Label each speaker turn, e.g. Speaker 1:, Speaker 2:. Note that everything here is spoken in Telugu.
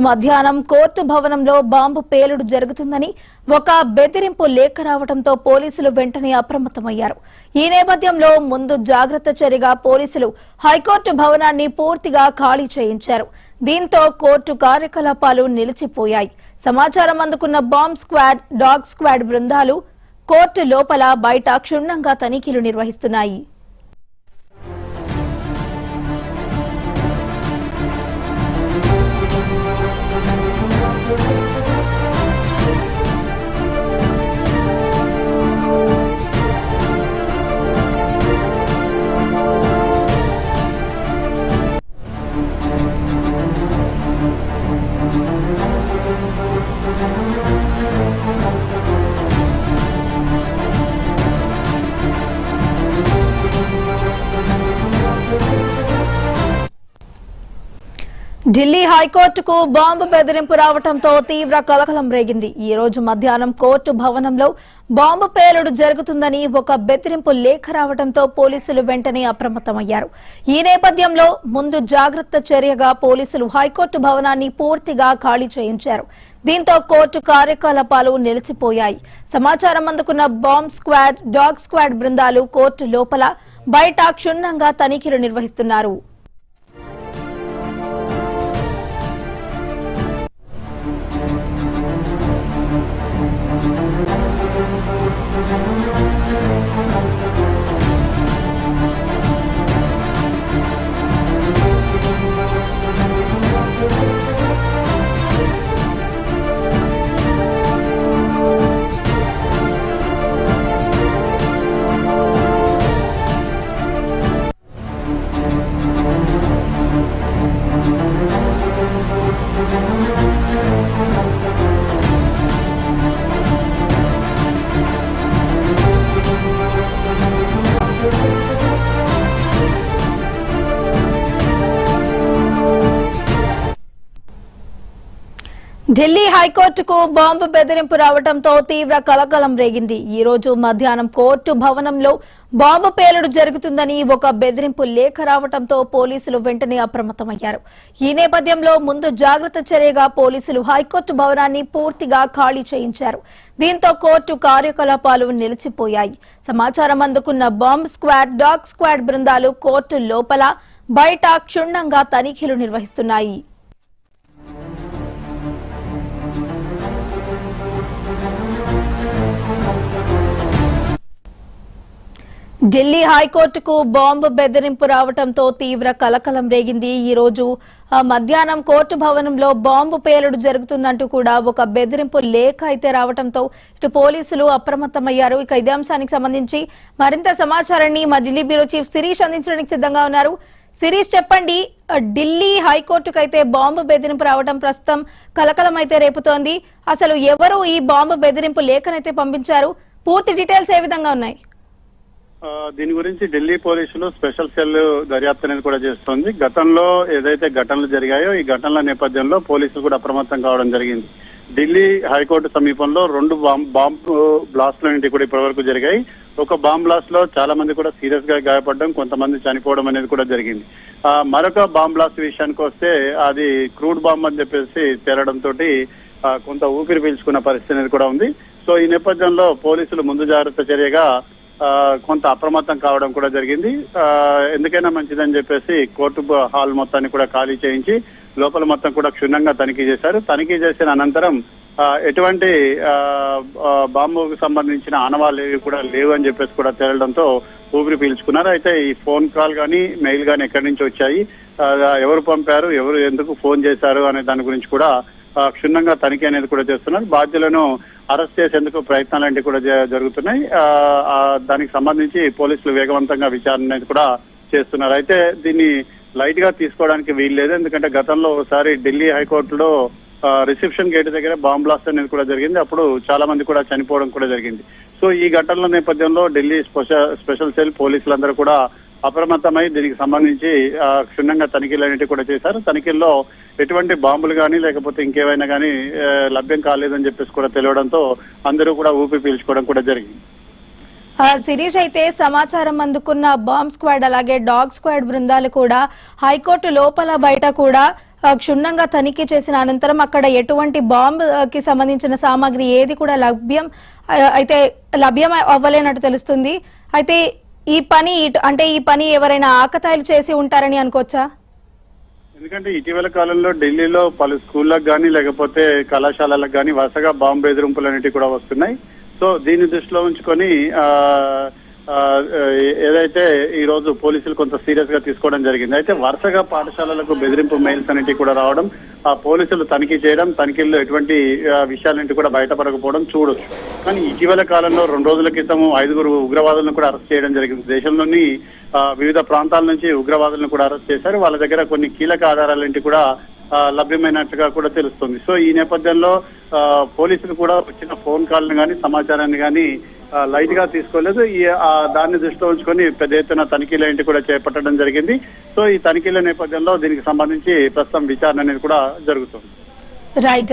Speaker 1: మధ్యాహ్నం కోర్టు భవనంలో బాంబు పేలుడు జరుగుతుందని ఒక బెదిరింపు లేఖ రావడంతో పోలీసులు వెంటనే అప్రమత్తమయ్యారు. ఈ నేపథ్యంలో ముందు జాగ్రత్త చర్యగా పోలీసులు హైకోర్టు భవనాన్ని పూర్తిగా ఖాళీ చేయించారు. దీంతో కోర్టు కార్యకలాపాలు నిలిచిపోయాయి. సమాచారం అందుకున్న బాంబ్ స్క్వాడ్, డాగ్ స్క్వాడ్ బృందాలు కోర్టు లోపల బయట క్షుణ్ణంగా తనిఖీలు నిర్వహిస్తున్నాయి. ఢిల్లీ హైకోర్టుకు బాంబు బెదిరింపు రావడంతో తీవ్ర కలకలం రేగింది. ఈ రోజు మధ్యాహ్నం కోర్టు భవనంలో బాంబు పేలుడు జరుగుతుందని ఒక బెదిరింపు లేఖ రావడంతో పోలీసులు వెంటనే అప్రమత్తమయ్యారు. ఈ నేపథ్యంలో ముందు జాగ్రత్త చర్యగా పోలీసులు హైకోర్టు భవనాన్ని పూర్తిగా ఖాళీ చేయించారు. దీంతో కోర్టు కార్యకలాపాలు నిలిచిపోయాయి. సమాచారం అందుకున్న బాంబ్ స్క్వాడ్, డాగ్ స్క్వాడ్ బృందాలు కోర్టు లోపల బయట క్షుణ్ణంగా తనిఖీలు నిర్వహిస్తున్నారు. ఢిల్లీ హైకోర్టుకు బాంబు బెదిరింపు రావడంతో తీవ్ర కలకలం రేగింది. ఈ రోజు మధ్యాహ్నం కోర్టు భవనంలో బాంబు పేలుడు జరుగుతుందని ఒక బెదిరింపు లేఖ రావడంతో పోలీసులు వెంటనే అప్రమత్తమయ్యారు. ఈ నేపథ్యంలో ముందు జాగ్రత్త చర్యగా పోలీసులు హైకోర్టు భవనాన్ని పూర్తిగా ఖాళీ చేయించారు. దీంతో కోర్టు కార్యకలాపాలు నిలిచిపోయాయి. సమాచారం అందుకున్న బాంబ్ స్క్వాడ్, డాగ్ స్క్వాడ్ బృందాలు కోర్టు లోపల బయట క్షుణ్ణంగా తనిఖీలు నిర్వహిస్తున్నాయి. ఢిల్లీ హైకోర్టుకు బాంబు బెదిరింపు రావడంతో తీవ్ర కలకలం రేగింది. ఈ రోజు మధ్యాహ్నం కోర్టు భవనంలో బాంబు పేలుడు జరుగుతుందంటూ కూడా ఒక బెదిరింపు లేఖ అయితే రావడంతో ఇటు పోలీసులు అప్రమత్తమయ్యారు. ఇక ఇదే అంశానికి సంబంధించి మరింత సమాచారాన్ని మా ఢిల్లీ బ్యూరో చీఫ్ శిరీష్ అందించడానికి సిద్ధంగా ఉన్నారు. శిరీష్, చెప్పండి, ఢిల్లీ హైకోర్టుకు అయితే బాంబు బెదిరింపు రావడం ప్రస్తుతం కలకలం అయితే రేపుతోంది. అసలు ఎవరు ఈ బాంబు బెదిరింపు లేఖనైతే పంపించారు? పూర్తి డీటెయిల్స్ ఏ విధంగా ఉన్నాయి?
Speaker 2: దీని గురించి ఢిల్లీ పోలీసులు స్పెషల్ సెల్ దర్యాప్తు అనేది కూడా చేస్తోంది. గతంలో ఏదైతే ఘటనలు జరిగాయో ఈ ఘటనల నేపథ్యంలో పోలీసులు కూడా అప్రమత్తం కావడం జరిగింది. ఢిల్లీ హైకోర్టు సమీపంలో 2 బాంబు బ్లాస్ట్ల నుండి కూడా ఇప్పటివరకు జరిగాయి. ఒక బాంబ్ బ్లాస్ట్ లో చాలా మంది కూడా సీరియస్ గా గాయపడడం, కొంతమంది చనిపోవడం అనేది కూడా జరిగింది. మరొక బాంబ్ బ్లాస్ట్ విషయానికి వస్తే అది క్రూడ్ బాంబ్ అని చెప్పేసి తేలడంతో కొంత ఊపిరి పీల్చుకున్న పరిస్థితి అనేది కూడా ఉంది. సో ఈ నేపథ్యంలో పోలీసులు ముందు జాగ్రత్త చర్యగా కొంత అప్రమత్తం కావడం కూడా జరిగింది. ఎందుకైనా మంచిదని చెప్పేసి కోర్టు హాల్ మొత్తాన్ని కూడా ఖాళీ చేయించి లోపల మొత్తం కూడా క్షుణ్ణంగా తనిఖీ చేశారు. తనిఖీ చేసిన అనంతరం ఎటువంటి బాంబుకు సంబంధించిన ఆనవాళ్ళు ఏవి కూడా లేవు అని చెప్పేసి కూడా తేలడంతో ఊపిరి పీల్చుకున్నారు. అయితే ఈ ఫోన్ కాల్ కానీ మెయిల్ కానీ ఎక్కడి నుంచి వచ్చాయి, ఎవరు పంపారు, ఎవరు ఎందుకు ఫోన్ చేశారు అనే దాని గురించి కూడా క్షుణ్ణంగా తనిఖీ అనేది కూడా చేస్తున్నారు. బాధ్యులను అరెస్ట్ చేసేందుకు ప్రయత్నాలు కూడా జరుగుతున్నాయి. దానికి సంబంధించి పోలీసులు వేగవంతంగా విచారణ అనేది కూడా చేస్తున్నారు. అయితే దీన్ని లైట్ గా తీసుకోవడానికి వీల్లేదు. ఎందుకంటే గతంలో ఒకసారి ఢిల్లీ హైకోర్టులో రిసెప్షన్ గేట్ దగ్గర బాంబ్ బ్లాస్ట్ అనేది కూడా జరిగింది. అప్పుడు చాలా మంది కూడా చనిపోవడం కూడా జరిగింది. సో ఈ ఘటనల నేపథ్యంలో ఢిల్లీ స్పెషల్ సెల్ పోలీసులందరూ కూడా అప్రమత్తమై దీనికి సంబంధించి క్షుణ్ణంగా తనిఖీలన్నిటి కూడా చేశారు. తనిఖీల్లో ఎటువంటి బాంబులు కానీ లేకపోతే ఇంకేమైనా కానీ లభ్యం కాలేదని చెప్పేసి కూడా తెలియడంతో అందరూ కూడా ఊపిరి పీల్చుకోవడం కూడా జరిగింది.
Speaker 1: శిరీష్, అయితే సమాచారం అందుకున్న బాంబ్ స్క్వాడ్ అలాగే డాగ్ స్క్వాడ్ బృందాలు కూడా హైకోర్టు లోపల బయట కూడా క్షుణ్ణంగా తనిఖీ చేసిన అనంతరం అక్కడ ఎటువంటి బాంబుకి సంబంధించిన సామాగ్రి ఏది కూడా లభ్యం అవ్వలేనట్టు తెలుస్తుంది. అయితే ఈ పని ఎవరైనా ఆకతాయిలు చేసి ఉంటారని అనుకోవచ్చా?
Speaker 2: ఎందుకంటే ఇటీవల కాలంలో ఢిల్లీలో పలు స్కూళ్ళకు కానీ లేకపోతే కళాశాలలకు కానీ వరుసగా బాంబు బెదిరింపులు అనేటివి కూడా వస్తున్నాయి. సో దీన్ని దృష్టిలో ఉంచుకొని ఏదైతే ఈ రోజు పోలీసులు కొంత సీరియస్ గా తీసుకోవడం జరిగింది. అయితే వరుసగా పాఠశాలలకు బెదిరింపు మెయిల్స్ అనేటివి కూడా రావడం, ఆ పోలీసులు తనిఖీ చేయడం, తనిఖీల్లో ఎటువంటి విషయాలంటి కూడా బయటపడకపోవడం చూడొచ్చు. కానీ ఇటీవల కాలంలో 2 రోజుల క్రితం 5 ఉగ్రవాదులను కూడా అరెస్ట్ చేయడం జరిగింది. దేశంలోని వివిధ ప్రాంతాల నుంచి ఉగ్రవాదులను కూడా అరెస్ట్ చేశారు. వాళ్ళ దగ్గర కొన్ని కీలక ఆధారాలంటి కూడా లభ్యమైనట్టుగా కూడా తెలుస్తుంది. సో ఈ నేపథ్యంలో పోలీసులు కూడా వచ్చిన ఫోన్ కాల్ని కానీ సమాచారాన్ని కానీ లైట్ గా తీసుకోలేదు. దాన్ని దృష్టిలో ఉంచుకొని పెద్ద ఎత్తున తనిఖీలు ఏంటి కూడా చేపట్టడం జరిగింది. సో ఈ తనిఖీల నేపథ్యంలో దీనికి సంబంధించి ప్రస్తుతం విచారణ అనేది కూడా జరుగుతుంది.
Speaker 1: రైట్.